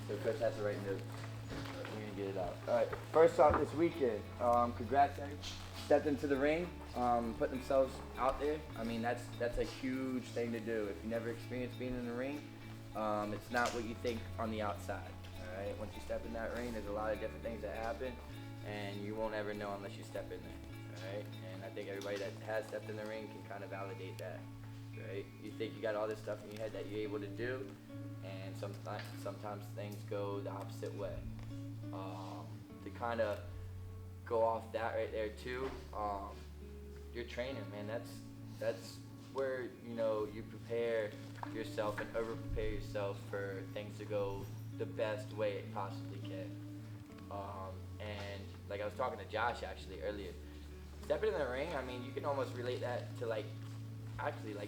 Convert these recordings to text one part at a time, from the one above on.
So Coach has to write notes. We're gonna get it out. All right. First off, this weekend, congrats, everybody. Stepped into the ring, put themselves out there. I mean, that's a huge thing to do. If you never experienced being in the ring, it's not what you think on the outside. All right. Once you step in that ring, there's a lot of different things that happen, and you won't ever know unless you step in there. All right. And I think everybody that has stepped in the ring can kind of validate that. Right? You think you got all this stuff in your head that you're able to do, and sometimes things go the opposite way. To kind of go off that right there too, your training, man, that's where you prepare yourself and over prepare yourself for things to go the best way it possibly can. And like I was talking to Josh actually earlier, stepping in the ring, I mean, you can almost relate that to like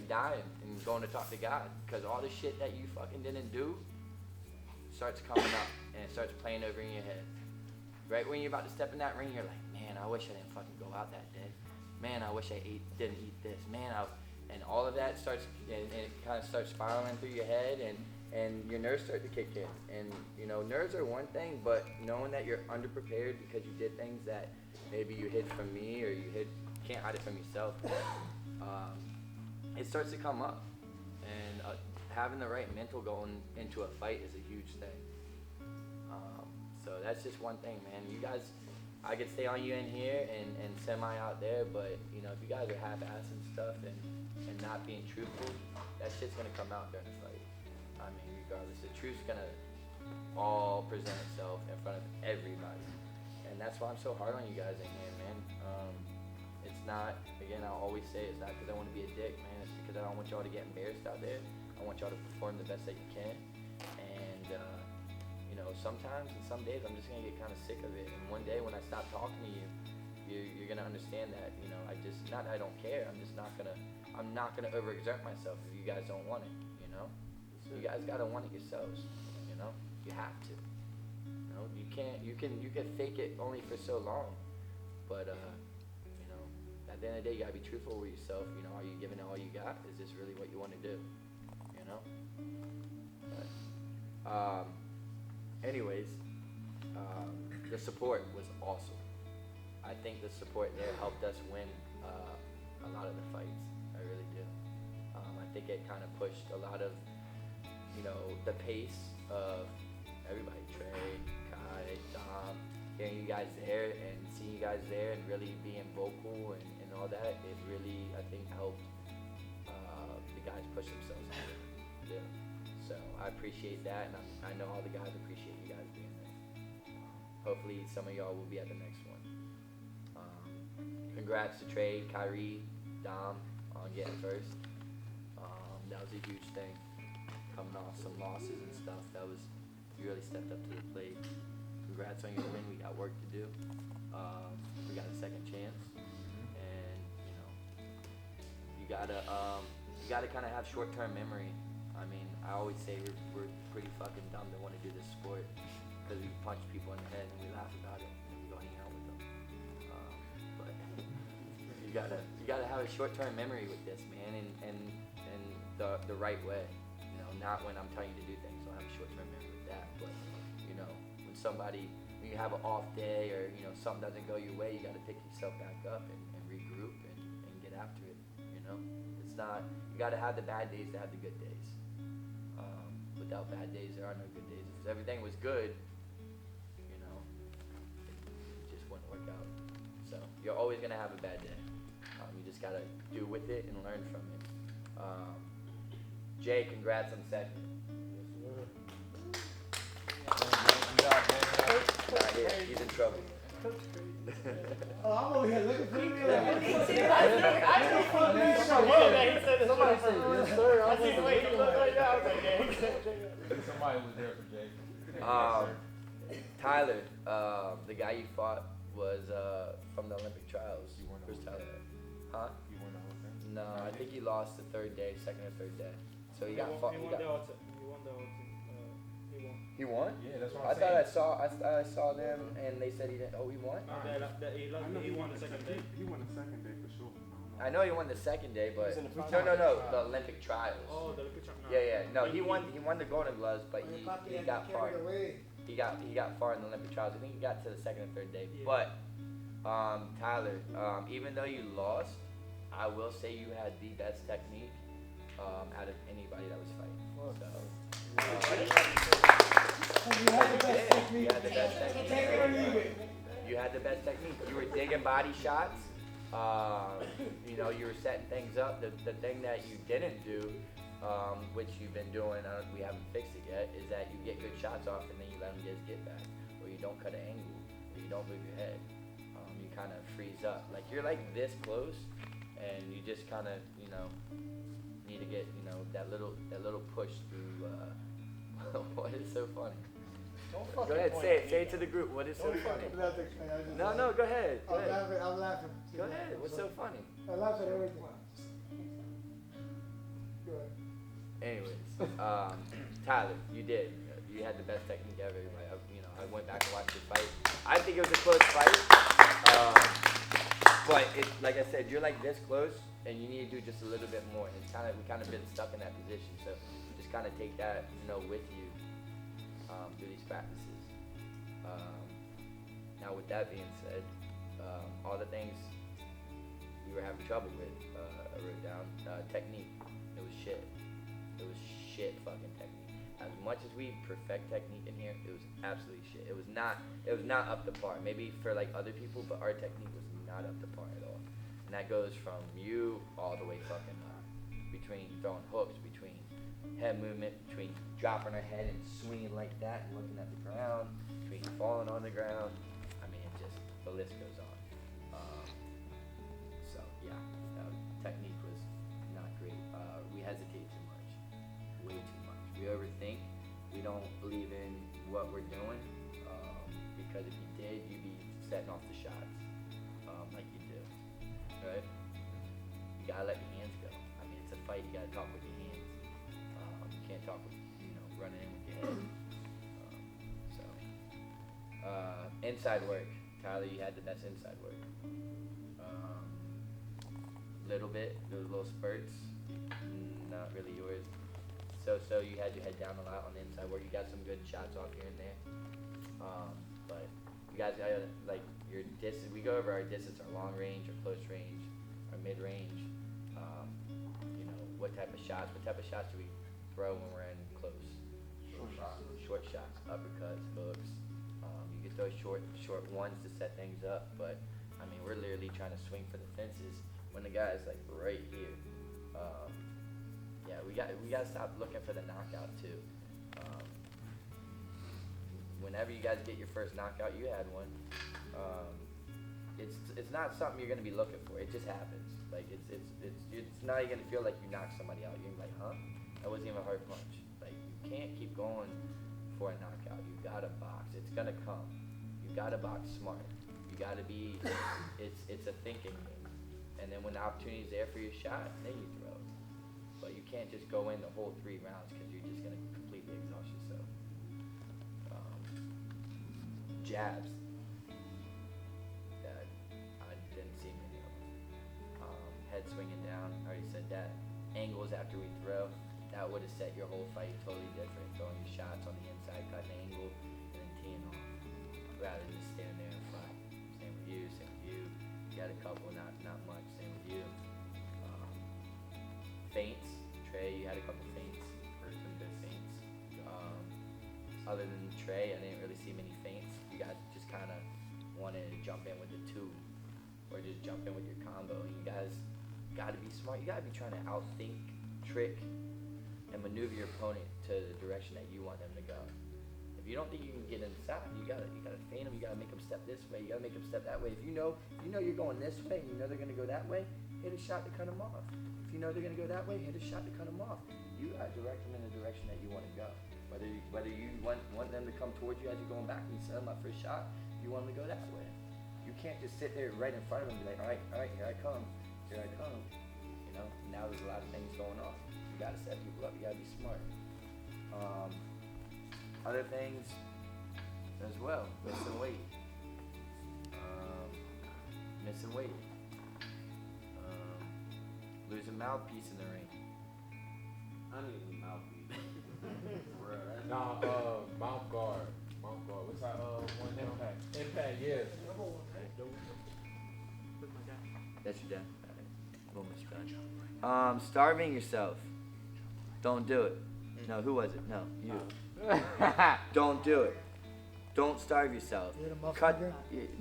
dying and going to talk to God, because all the shit that you fucking didn't do starts coming up and it starts playing over in your head. Right when you're about to step in that ring, you're like, man, I wish I didn't fucking go out that day. Man, I wish I didn't eat this. Man, and all of that starts, and it kind of starts spiraling through your head, and your nerves start to kick in. And nerves are one thing, but knowing that you're underprepared because you did things that maybe you hid from me, or can't hide it from yourself. It starts to come up, and having the right mental going into a fight is a huge thing. So that's just one thing, man. You guys, I could stay on you in here and semi out there, but if you guys are half-assed and stuff and not being truthful, that shit's gonna come out during the fight. I mean, regardless, the truth's gonna all present itself in front of everybody, and that's why I'm so hard on you guys in here, man. It's not, again, I'll always say, it's not because I want to be a dick, man. It's because I don't want y'all to get embarrassed out there. I want y'all to perform the best that you can. And, sometimes and some days I'm just going to get kind of sick of it. And one day when I stop talking to you, you're going to understand that, not that I don't care. I'm not going to overexert myself if you guys don't want it, You guys got to want it yourselves, You have to. You can fake it only for so long. But, at the end of the day, you gotta be truthful with yourself. Are you giving it all you got? Is this really what you want to do? But, anyways, the support was awesome. I think the support there helped us win a lot of the fights. I really do. I think it kind of pushed a lot of, the pace of everybody, Trey, Kai, Dom, hearing you guys there and seeing you guys there and really being vocal and all that, it really, I think, helped the guys push themselves out there. Yeah. So I appreciate that, and I know all the guys appreciate you guys being there. Hopefully some of y'all will be at the next one. Congrats to Trey, Kyrie, Dom on getting first. That was a huge thing. Coming off some losses and stuff, you really stepped up to the plate. Congrats on your win. We got work to do. We got a second chance. You gotta kind of have short-term memory. I mean, I always say we're pretty fucking dumb to want to do this sport because we punch people in the head and we laugh about it and we go hang out with them. But you gotta have a short-term memory with this, man, and the right way. Not when I'm telling you to do things. So I have a short-term memory with that. But when you have an off day or something doesn't go your way, you gotta pick yourself back up and regroup and get after it. It's not, you gotta have the bad days to have the good days. Without bad days, there are no good days. If everything was good, it just wouldn't work out. So you're always gonna have a bad day. You just gotta do with it and learn from it. Jay, congrats on second. He's in trouble. Oh, I'm over here looking for you. I still fuck me. Somebody said yes, sir. I see the way he looked like that. I was like, yeah. Somebody was there for Jay. Tyler, the guy you fought was from the Olympic trials. Where's Tyler? Huh? You won the whole thing? No, I think he lost the third day, second or third day. So he got fought. He won the ultimate. He won? Yeah, that's what I I'm saying. thought I saw them and they said he didn't. Oh, he won? He won the second day. He won the second day for sure. I don't know I know he won the second day, but was in the no, final. the Olympic trials. Oh, the Olympic trial. Yeah. No, he won the Golden Gloves, but When he Papi had got to far. carry it away. He got far in the Olympic trials. I think he got to the second or third day. Yeah. But Tyler, even though you lost, I will say you had the best technique out of anybody that was fighting. You had the best technique. You had the best technique. Take it or leave it. You had the best technique. You were digging body shots. You were setting things up. The thing that you didn't do, which you've been doing, we haven't fixed it yet, is that you get good shots off and then you let them get back, or you don't cut an angle, or you don't move your head. You kind of freeze up. Like you're like this close, and you just kind of need to get that little push through. What is so funny? Don't Go fucking ahead, point say at it. me. Say it to the group. What is so funny? Nothing, man. I just- No, go ahead. Go ahead. I'm laughing. Go ahead. What's so funny? I laugh at everything. Go ahead. Anyways, Tyler, you did. You had the best technique ever. I went back and watched the fight. I think it was a close fight. But like I said, you're like this close, and you need to do just a little bit more. And we kind of been stuck in that position. So just kind of take that, with you through these practices. Now, with that being said, all the things we were having trouble with, I wrote down technique. It was shit. It was shit fucking technique. As much as we perfect technique in here, it was absolutely shit. It was not up to par. Maybe for like other people, but our technique was not up to par at all. And that goes from you all the way fucking up. Between throwing hooks, between head movement, between dropping her head and swinging like that and looking at the ground, between falling on the ground. I mean, the list goes on. So yeah, technique was not great. We hesitate too much, way too much. We overthink. We don't believe in what we're doing, because if you did, you'd be setting off the shots, like you do, right? You gotta let your hands go. I mean, it's a fight. You gotta talk with your hands. You can't talk with, running in with your head. Inside work. Tyler, you had the best inside work. Little bit, those little spurts, not really yours. So you had your head down a lot on the inside work. You got some good shots off here and there. But you guys got like your distance. We go over our distance, our long range, our close range, our mid range. What type of shots do we throw when we're in close? Short shots, uppercuts, hooks. You get those short ones to set things up, but I mean, we're literally trying to swing for the fences when the guy's like right here. Yeah, we got to stop looking for the knockout too. Whenever you guys get your first knockout, you had one. It's not something you're gonna be looking for. It just happens. Like it's not even gonna feel like you knocked somebody out. You're gonna be like, huh? That wasn't even a hard punch. Like you can't keep going for a knockout. You gotta box. It's gonna come. You gotta box smart. You gotta be. It's a thinking game. And then when the opportunity's there for your shot, then you throw. But you can't just go in the whole 3 rounds because you're just gonna completely exhaust yourself. Jabs. I didn't see many of them. Head swinging down. I already said that. Angles after we throw. That would have set your whole fight totally different. Throwing your shots on the inside, cutting an angle, and then teeing off. Rather than just standing there in front. Same with you. You had a couple, not much. Same with you. Feints. Trey, you had a couple feints. Or some good feints. Other than Trey, I didn't really see many feints. You guys just kind of wanted to jump in with the 2. Or just jump in with your combo. You guys got to be smart. You got to be trying to outthink, trick, and maneuver your opponent to the direction that you want them to go. If you don't think you can get inside, you gotta feint them. You gotta make them step this way. You gotta make them step that way. If you know you're going this way, and you know they're gonna go that way, hit a shot to cut them off. If you know they're gonna go that way, hit a shot to cut them off. You gotta direct them in the direction that you want to go. Whether you want them to come towards you as you're going back and you set them up for a shot, you want them to go that way. You can't just sit there right in front of them and be like, all right, here I come. Now there's a lot of things going on. You gotta set people up. You gotta be smart. Other things as well. Missing weight. Lose a mouthpiece in the ring. I need a mouthpiece. Bro, that's Nah, mouth guard. Mouth guard. What's that one now? Impact, yeah. That's your dad. Alright. Boom, it's done. Starving yourself. Don't do it. No, who was it? No, you. Don't do it. Don't starve yourself. You had a muffin Cut. again?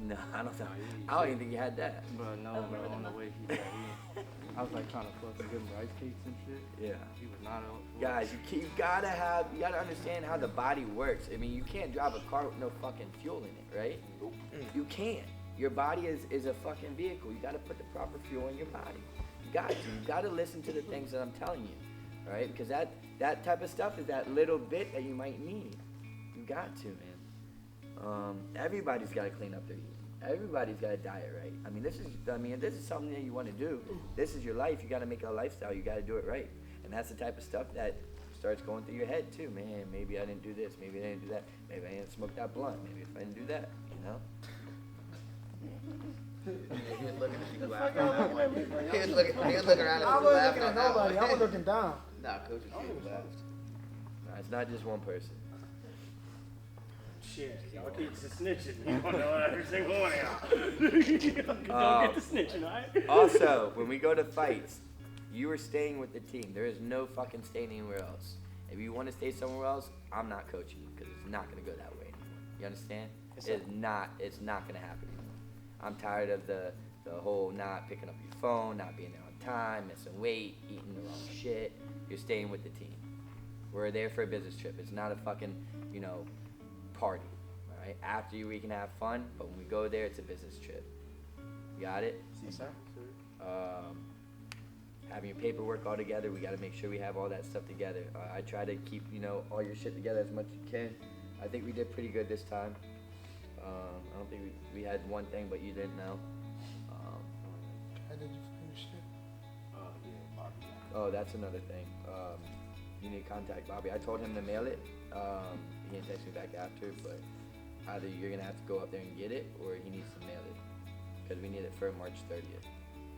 No, I don't even think you had that. Bro, no, bro, on the way he I was like trying to fucking give him rice cakes and shit. Yeah. He was not on. Guys, you gotta understand how the body works. I mean, you can't drive a car with no fucking fuel in it, right? Nope. You can't. Your body is a fucking vehicle. You gotta put the proper fuel in your body. You got to. You gotta listen to the things that I'm telling you, right? Because that type of stuff is that little bit that you might need. You got to, man. Everybody's gotta clean up their eating. Everybody's got a diet, right? I mean, this is something that you want to do. This is your life. You got to make it a lifestyle. You got to do it right. And that's the type of stuff that starts going through your head too. Man, maybe I didn't do this. Maybe I didn't do that. Maybe I didn't smoke that blunt. Maybe if I didn't do that, you know? he was looking at people laughing at that one. He was looking around at I people wasn't laughing looking on at that nobody. I was one. looking down. Nah, coach was laughed. Nah, it's not just one person. Shit, y'all keep the snitching. You don't know every single one of y'all. Don't get the snitching, alright? Also, when we go to fights, you are staying with the team. There is no fucking staying anywhere else. If you want to stay somewhere else, I'm not coaching you because it's not going to go that way anymore. You understand? It's not going to happen anymore. I'm tired of the whole not picking up your phone, not being there on time, missing weight, eating the wrong shit. You're staying with the team. We're there for a business trip. It's not a fucking, party, all right? After we can have fun, but when we go there, it's a business trip. You got it? Yes, sir. Having your paperwork all together, we got to make sure we have all that stuff together. I try to keep, all your shit together as much as you can. I think we did pretty good this time. I don't think we had one thing, but you didn't know. How did you finish it? Oh, that's another thing. You need to contact Bobby. I told him to mail it. He didn't text me back after, but either you're going to have to go up there and get it, or he needs to mail it. Because we need it for March 30th.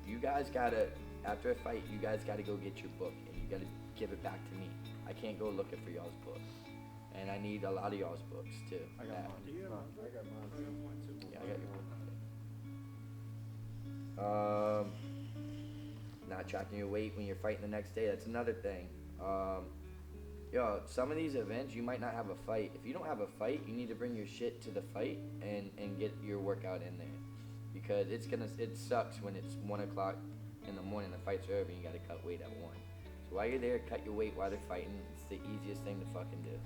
You guys got to, after a fight, you guys got to go get your book, and you got to give it back to me. I can't go looking for y'all's book. And I need a lot of y'all's books, too. I got mine. I got mine too. Yeah, I got your book. Not tracking your weight when you're fighting the next day. That's another thing. Some of these events, you might not have a fight. If you don't have a fight, you need to bring your shit to the fight and get your workout in there. Because it sucks when it's 1 o'clock in the morning, the fight's are over, and you gotta cut weight at 1. So while you're there, cut your weight while they're fighting. It's the easiest thing to fucking do.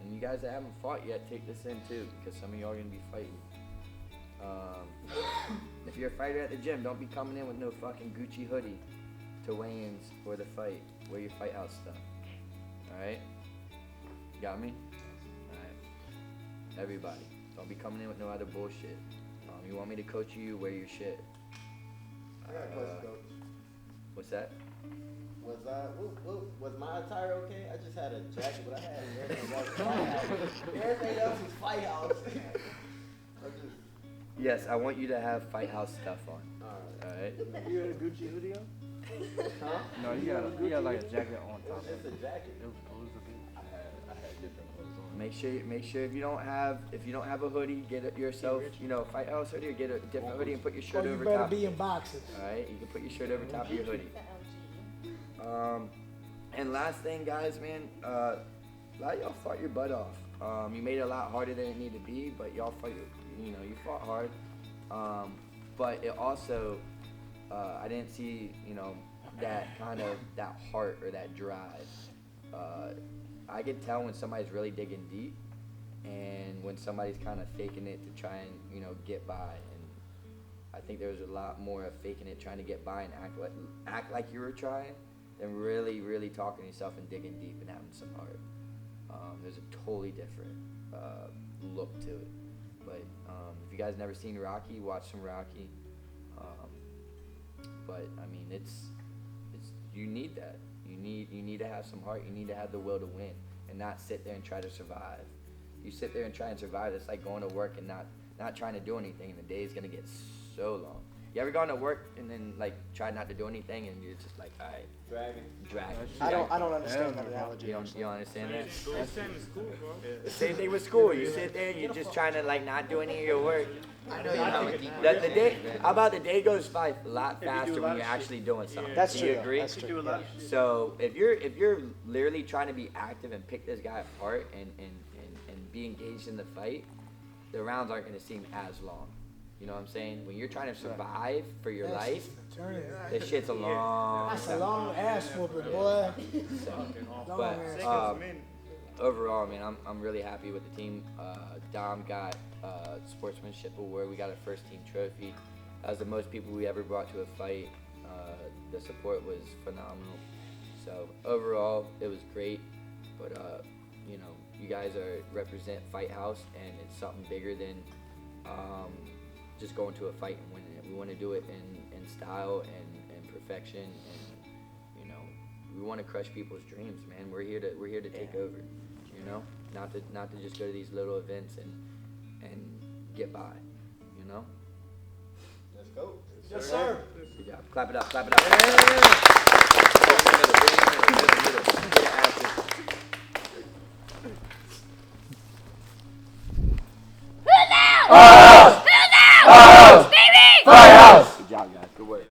And you guys that haven't fought yet, take this in too, because some of y'all are gonna be fighting. If you're a fighter at the gym, don't be coming in with no fucking Gucci hoodie to weigh-ins or the fight. Wear your Fighthouse stuff. Alright? You got me? Alright. Everybody. Don't be coming in with no other bullshit. You want me to coach you, wear your shit. I got a question, coach. What's that? Was my attire okay? I just had a jacket, but I had everything else was Fighthouse. Everything else was Fighthouse. Yes, I want you to have Fighthouse stuff on. Alright? You had a Gucci hoodie on? Huh? No, you got like a jacket on top of It's it. a jacket. It was okay. I had different clothes on. Make sure if you don't have a hoodie, get it yourself, Fighthouse hoodie, or get a different hoodie and put your Or shirt you over better top. be in boxes. Alright, you can put your shirt over top of your hoodie. And last thing, guys, man, a lot of y'all fought your butt off. You made it a lot harder than it needed to be, but y'all fought you fought hard. But it also, I didn't see, that kind of, that heart or that drive. I could tell when somebody's really digging deep and when somebody's kind of faking it to try and, get by. And I think there was a lot more of faking it, trying to get by and act like you were trying, than really, really talking to yourself and digging deep and having some heart. There's a totally different look to it. But if you guys never seen Rocky, watch some Rocky. But I mean, it's you need that. You need to have some heart. You need to have the will to win, and not sit there and try to survive. You sit there and try and survive. It's like going to work and not trying to do anything, and the day is gonna get so long. You ever gone to work and then like try not to do anything and you're just like, all right, drag. I don't understand that analogy. You don't understand that? It's same as school, bro. The same thing with school. You sit there, you're just trying to like not do any of your work. I know The day, how about the day goes by a lot faster when you're actually doing something? That's Do true. you agree? That's true. So if you're literally trying to be active and pick this guy apart and be engaged in the fight, the rounds aren't going to seem as long. You know what I'm saying? When you're trying to survive for your life, this shit's a long. That's a long ass whooping, boy. But overall, man, I'm really happy with the team. Dom got sportsmanship award. We got our first team trophy. That was the most people we ever brought to a fight. The support was phenomenal. So overall, it was great. But you know, you guys represent Fighthouse, and it's something bigger than just going to a fight and winning it. We want to do it in style and perfection, and you know, we want to crush people's dreams, man. We're here to take over. You know, not to just go to these little events and get by. You know. Let's go. Yes, sir. Good job. Clap it up. Clap it up.